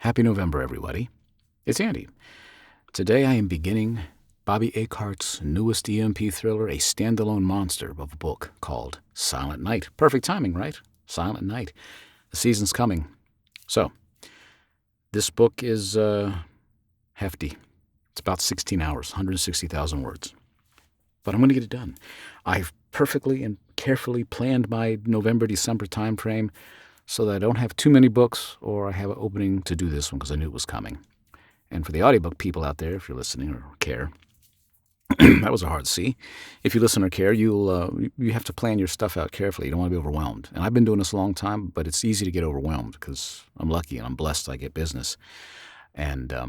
Happy November, everybody. It's Andy. Today I am beginning Bobby Akart's newest EMP thriller, a standalone monster of a book called Silent Night. Perfect timing, right? Silent Night. The season's coming. So, this book is hefty. It's about 16 hours, 160,000 words. But I'm going to get it done. I've perfectly and carefully planned my November-December time frame so that I don't have too many books or I have an opening to do this one because I knew it was coming. And for the audiobook people out there, if you're listening or care, that was a hard C. If you listen or care, you have to plan your stuff out carefully. You don't want to be overwhelmed. And I've been doing this a long time, but it's easy to get overwhelmed because I'm lucky and I'm blessed I get business. And I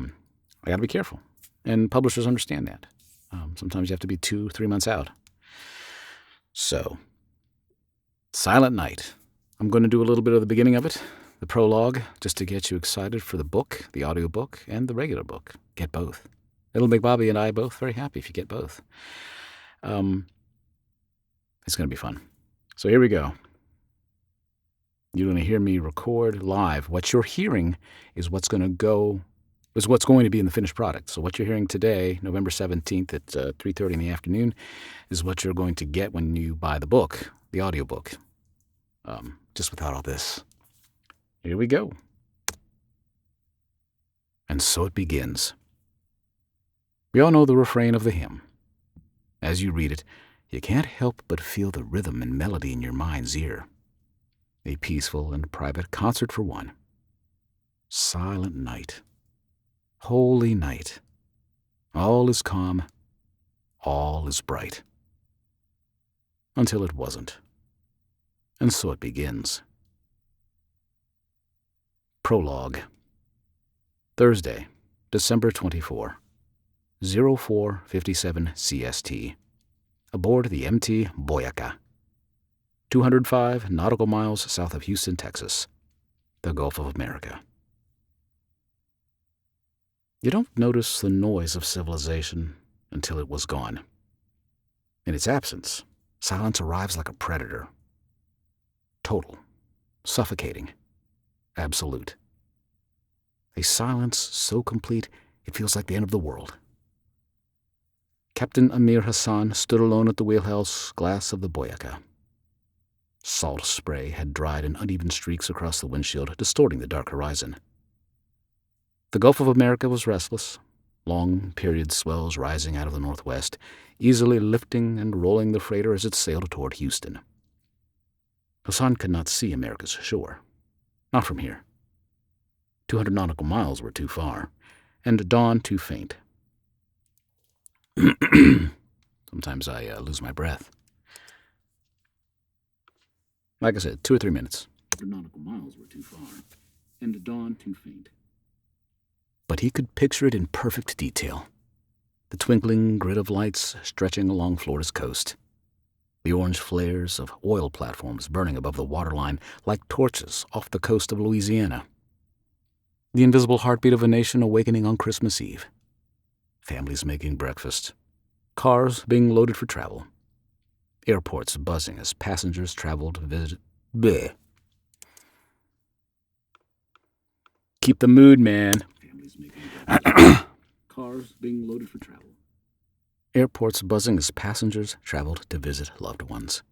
got to be careful. And publishers understand that. Sometimes you have to be 2-3 months out. So, Silent Night. I'm going to do a little bit of the beginning of it, the prologue, just to get you excited for the book, the audiobook, and the regular book. Get both. It'll make Bobby and I both very happy if you get both. It's going to be fun. So here we go. You're going to hear me record live. What you're hearing is what's going to be in the finished product. So what you're hearing today, November 17th at 3:30 in the afternoon, is what you're going to get when you buy the book, the audiobook. Just without all this. Here we go. And so it begins. We all know the refrain of the hymn. As you read it, you can't help but feel the rhythm and melody in your mind's ear. A peaceful and private concert for one. Silent night. Holy night. All is calm. All is bright. Until it wasn't. And so it begins. Prologue. Thursday, December 24, 04:57 CST. Aboard the MT Boyaca, 205 nautical miles south of Houston, Texas, the Gulf of America. You don't notice the noise of civilization until it was gone. In its absence, silence arrives like a predator. Total, suffocating, absolute. A silence so complete it feels like the end of the world. Captain Amir Hassan stood alone at the wheelhouse glass of the Boyaca. Salt spray had dried in uneven streaks across the windshield, distorting the dark horizon. The Gulf of America was restless, long period swells rising out of the northwest, easily lifting and rolling the freighter as it sailed toward Houston. Hassan could not see America's shore. Not from here. 200 nautical miles were too far, and dawn too faint. Sometimes I lose my breath. Like I said, 2 or 3 minutes. 200 nautical miles were too far, and dawn too faint. But he could picture it in perfect detail. The twinkling grid of lights stretching along Florida's coast. The orange flares of oil platforms burning above the waterline like torches off the coast of Louisiana. The invisible heartbeat of a nation awakening on Christmas Eve. Families making breakfast. Cars being loaded for travel. Airports buzzing as passengers traveled to visit. Bleh. Keep the mood, man. Families making breakfast. Cars being loaded for travel. Airports buzzing as passengers traveled to visit loved ones.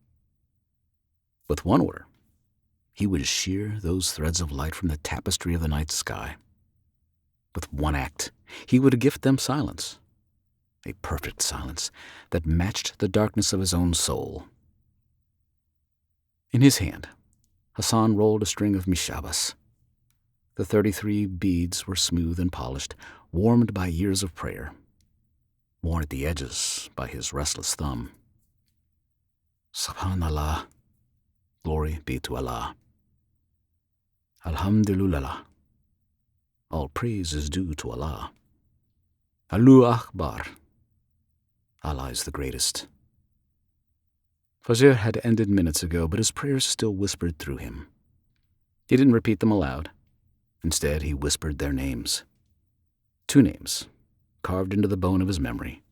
With one order, he would shear those threads of light from the tapestry of the night sky. With one act, he would gift them silence, a perfect silence that matched the darkness of his own soul. In his hand, Hassan rolled a string of mishabas. The 33 beads were smooth and polished, warmed by years of prayer. Worn at the edges by his restless thumb. Subhanallah, glory be to Allah. Alhamdulillah, all praise is due to Allah. Allahu Akbar, Allah is the greatest. Fajr had ended minutes ago, but his prayers still whispered through him. He didn't repeat them aloud. Instead, he whispered their names. 2 names, carved into the bone of his memory.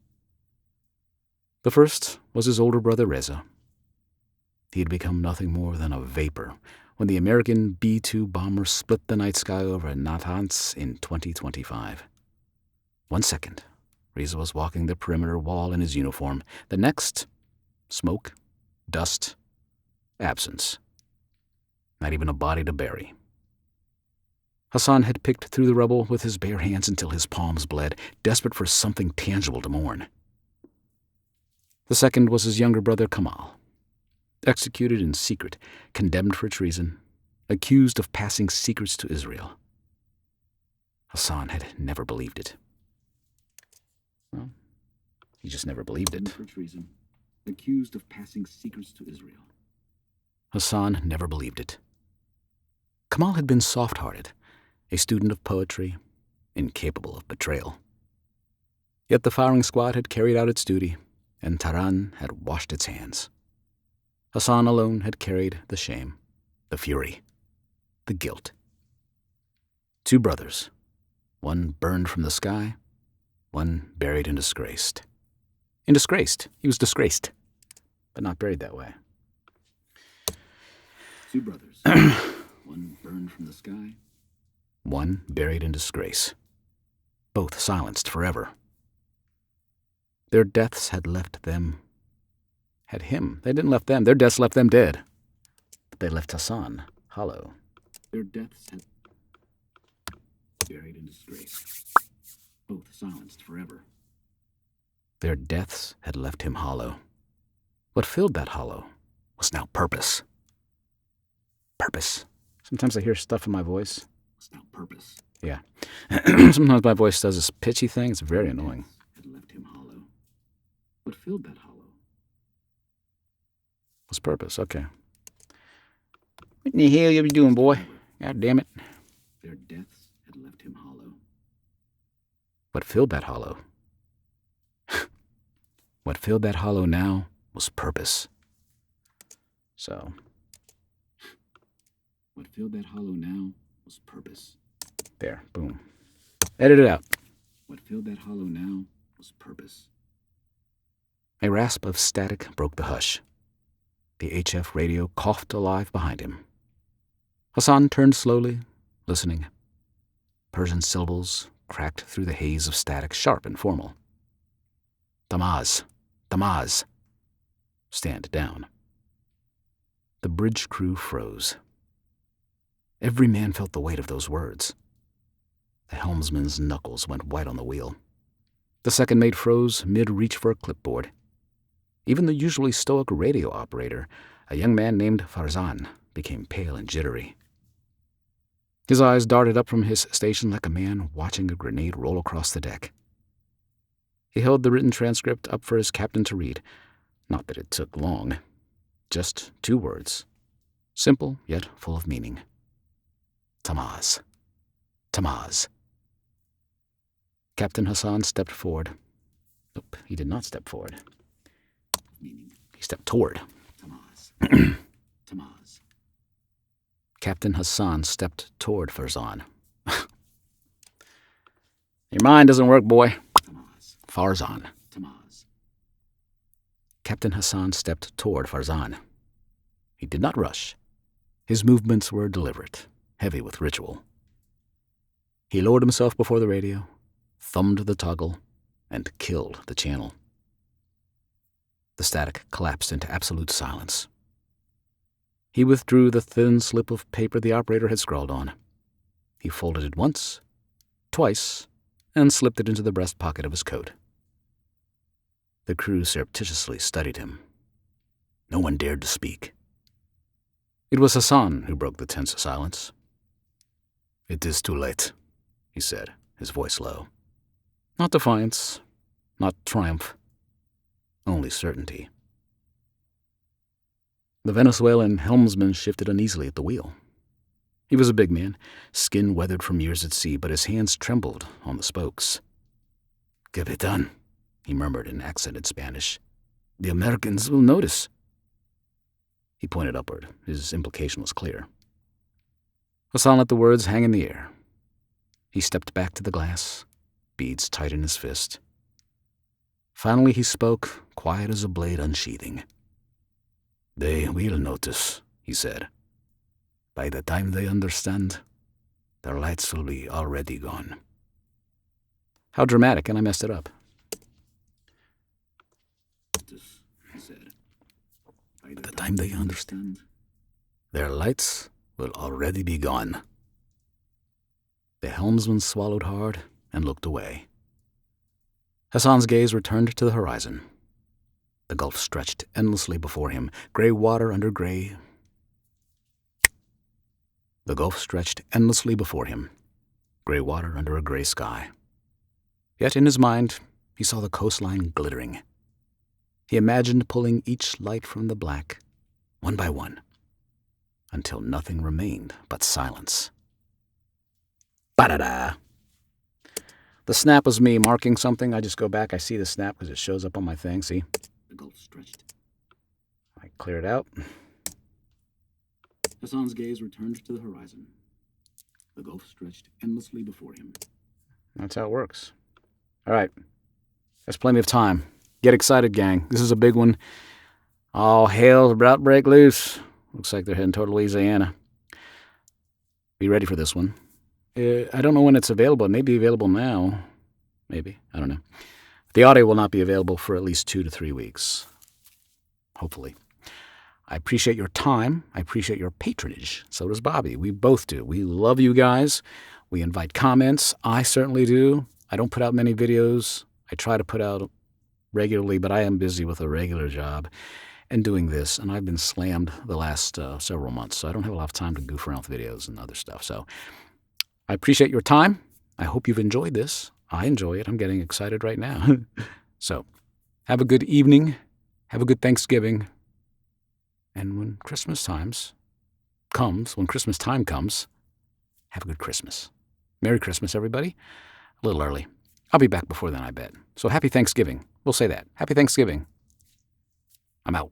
The first was his older brother Reza. He had become nothing more than a vapor when the American B-2 bomber split the night sky over Natanz in 2025. 1 second, Reza was walking the perimeter wall in his uniform. The next, smoke, dust, absence. Not even a body to bury. Hassan had picked through the rubble with his bare hands until his palms bled, desperate for something tangible to mourn. The second was his younger brother Kamal, executed in secret, condemned for treason, accused of passing secrets to Israel. Hassan had never believed it. Well, he just never believed it. For treason, accused of passing secrets to Israel. Hassan never believed it. Kamal had been soft-hearted, a student of poetry, incapable of betrayal. Yet the firing squad had carried out its duty, and Tehran had washed its hands. Hassan alone had carried the shame, the fury, the guilt. 2 brothers, one burned from the sky, one buried and disgraced. He was disgraced, but not buried that way. 2 brothers, one burned from the sky, one buried in disgrace. Both silenced forever. Their deaths had left them, had him. They didn't left them. Their deaths left them dead. But they left Hassan hollow. Their deaths had buried in disgrace. Both silenced forever. Their deaths had left him hollow. What filled that hollow was now purpose. Purpose. Sometimes I hear stuff in my voice. It's now purpose. Yeah. Sometimes my voice does this pitchy thing. It's very annoying. Had left him hollow. What filled that hollow was purpose. Okay. What in the hell you be doing, boy? God damn it. Their deaths had left him hollow. What filled that hollow? What filled that hollow now was purpose. So, what filled that hollow now was purpose. There, boom. Edit it out. What filled that hollow now was purpose. A rasp of static broke the hush. The HF radio coughed alive behind him. Hassan turned slowly, listening. Persian syllables cracked through the haze of static, sharp and formal. Tamaz, Tamaz. Stand down. The bridge crew froze. Every man felt the weight of those words. The helmsman's knuckles went white on the wheel. The second mate froze mid-reach for a clipboard. Even the usually stoic radio operator, a young man named Farzan, became pale and jittery. His eyes darted up from his station like a man watching a grenade roll across the deck. He held the written transcript up for his captain to read. Not that it took long. Just 2 words. Simple, yet full of meaning. Tamaz. Tamaz. Captain Hassan stepped forward. Nope, he did not step forward. He stepped toward. Tamaz. Tamaz. Captain Hassan stepped toward Farzan. Your mind doesn't work, boy. Tamaz. Farzan. Tamaz. Captain Hassan stepped toward Farzan. He did not rush. His movements were deliberate, heavy with ritual. He lowered himself before the radio, thumbed the toggle, and killed the channel. The static collapsed into absolute silence. He withdrew the thin slip of paper the operator had scrawled on. He folded it once, twice, and slipped it into the breast pocket of his coat. The crew surreptitiously studied him. No one dared to speak. It was Hassan who broke the tense silence. "It is too late," he said, his voice low. Not defiance, not triumph, only certainty. The Venezuelan helmsman shifted uneasily at the wheel. He was a big man, skin weathered from years at sea, but his hands trembled on the spokes. "Capitan," he murmured in accented Spanish. "The Americans will notice." He pointed upward. His implication was clear. Hassan let the words hang in the air. He stepped back to the glass, beads tight in his fist. Finally he spoke, quiet as a blade unsheathing. "They will notice," he said. By the time they understand, their lights will be already gone. How dramatic, and I messed it up. By the time they understand, their lights will already be gone. The helmsman swallowed hard and looked away. Hassan's gaze returned to the horizon. The gulf stretched endlessly before him, gray water under gray. The gulf stretched endlessly before him, gray water under a gray sky. Yet in his mind, he saw the coastline glittering. He imagined pulling each light from the black, one by one, until nothing remained but silence. Ba-da-da! The snap was me marking something. I just go back, I see the snap because it shows up on my thing, see? The gulf stretched. I clear it out. Hassan's gaze returned to the horizon. The gulf stretched endlessly before him. That's how it works. All right. There's plenty of time. Get excited, gang. This is a big one. All hell's about to break loose. Looks like they're heading toward Louisiana. Be ready for this one. I don't know when it's available. It may be available now. Maybe. I don't know. The audio will not be available for at least 2 to 3 weeks. Hopefully. I appreciate your time. I appreciate your patronage. So does Bobby. We both do. We love you guys. We invite comments. I certainly do. I don't put out many videos. I try to put out regularly, but I am busy with a regular job and doing this, and I've been slammed the last several months, so I don't have a lot of time to goof around with videos and other stuff. So I appreciate your time. I hope you've enjoyed this. I enjoy it. I'm getting excited right now. So have a good evening. Have a good Thanksgiving. And when Christmas time comes, have a good Christmas. Merry Christmas, everybody. A little early. I'll be back before then, I bet. So happy Thanksgiving. We'll say that. Happy Thanksgiving. I'm out.